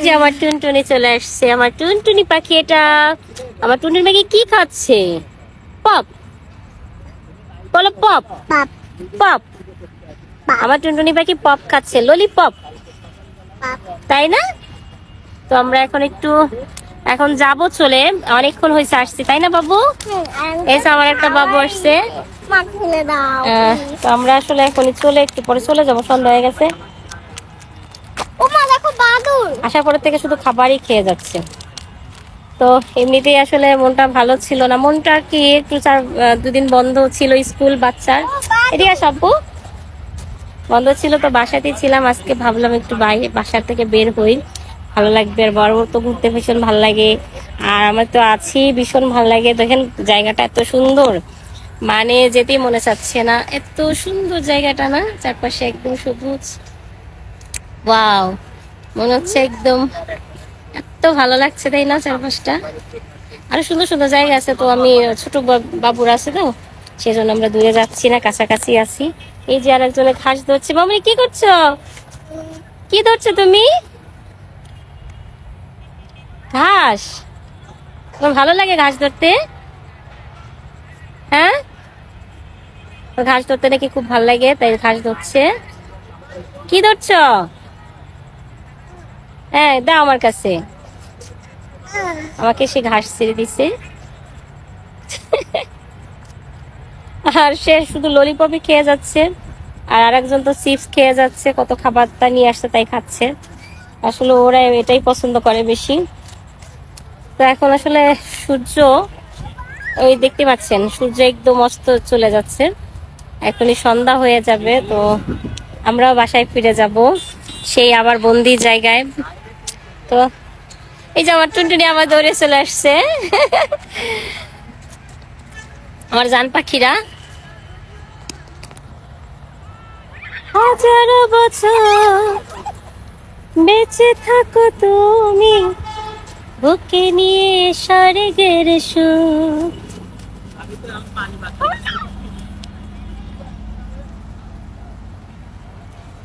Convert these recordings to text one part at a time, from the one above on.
যে আমার টুনটুনি চলে আসছে, আমার টুনটুনি পাখি। এটা আমার টুনটুনি পাখি কি খাচ্ছে? পপ, বলো পপ। পপ, আমার টুনটুনি পাখি পপ খাচ্ছে, ললিপপ, তাই না? তো আমরা এখন যাব চলে, অনেকক্ষণ হয়েছে আসছি, তাই না বাবু? এসে আমার একটা বাবু আসছে। তো আমরা আসলে এখনই চলে, একটু পরে চলে যাবো, সন্ধ্যা হয়ে গেছে। আসার পরে থেকে শুধু খাবারই খেয়ে যাচ্ছে। তো এমনিতেই আসলে মনটা ভালো ছিল না, মনটা কি একটু দুদিন বন্ধ ছিল স্কুল, বাচ্চার এদিকে সব্বু বন্ধ ছিল, তো বাসাতেই ছিলাম। আজকে ভাবলাম একটু বাসার থেকে বের হই, ভালো লাগবে। আর বড় তো ঘুরতে ভীষণ ভালো লাগে, আর আমার তো আছি ভীষণ ভালো লাগে। দেখেন জায়গাটা এত সুন্দর, মানে যেতেই মনে চাচ্ছে না, এত সুন্দর জায়গাটা না, চারপাশে একদম সবুজ। ওয়াও, মনে হচ্ছে একদম এত ভালো লাগছে, তাই না? চারপাশটা আরো সুন্দর সুন্দর জায়গা আছে। তো আমি ছোট বাবুরা আছে, তো সেই জন্য আমরা দূরে যাচ্ছি না, কাছাকাছি আছি। এই যে আরেকজনে ঘাস ধরছে। মামনি কি করছো? কি ধরছো তুমি? ঘাস? তোমার ভালো লাগে ঘাস ধরতে? হ্যাঁ, ঘাস ধরতে নাকি খুব ভালো লাগে, তাই ঘাস ধরছে। কি ধরছো? হ্যাঁ দাও আমার কাছে। আমাকে সে ঘাস ছেড়ে দিছে, আর সে শুধু ললিপপই খেয়ে যাচ্ছে, আর আরেকজন তো চিপস খেয়ে যাচ্ছে। কত খাবারটা নিয়ে আসছে তাই খাচ্ছে। আসলে ওরা এটাই পছন্দ করে বেশি। তো এখন আসলে সূর্য, ওই দেখতে পাচ্ছেন সূর্য একদম অস্ত চলে যাচ্ছে, এখনই সন্ধ্যা হয়ে যাবে। তো আমরাও বাসায় ফিরে যাব, সেই আবার বন্দি জায়গায়। তো এই যে আমার টুনটুনি আবার দৌড়ে চলে আসছে। আমার জান পাখিরা। হাজারো বছর বেঁচে থাকো তুমি, বুকে নিয়ে স্বর্গের সুখ।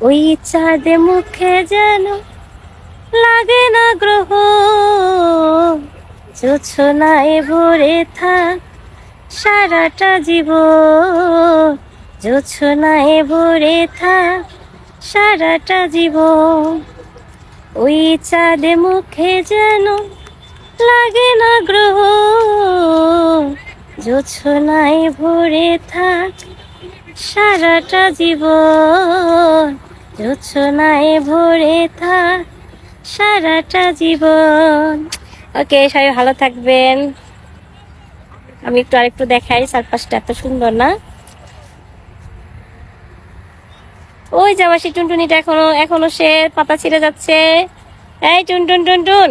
ওই চাঁদে মুখে যেন লাগে না গ্রহ, জোছনায় ভরে থাক সারাটা জীবন, জোছনায় ভরে থাক সারাটা জীবন। ওই চাঁদে মুখে যেন লাগে না গ্রহ, জোছনায় ভরে থাক সারাটা জীবন, জোছনায় ভরে থাক সারাটা জীবন। ওকে, সবাই ভালো থাকবেন। আমি আরেকটু দেখাই, চারপাশটা এত সুন্দর না? ওই যে আমার সেই টুনটুনিটা এখনো সে পাতা ছিঁড়ে যাচ্ছে। এই টুনটুন টুনটুন।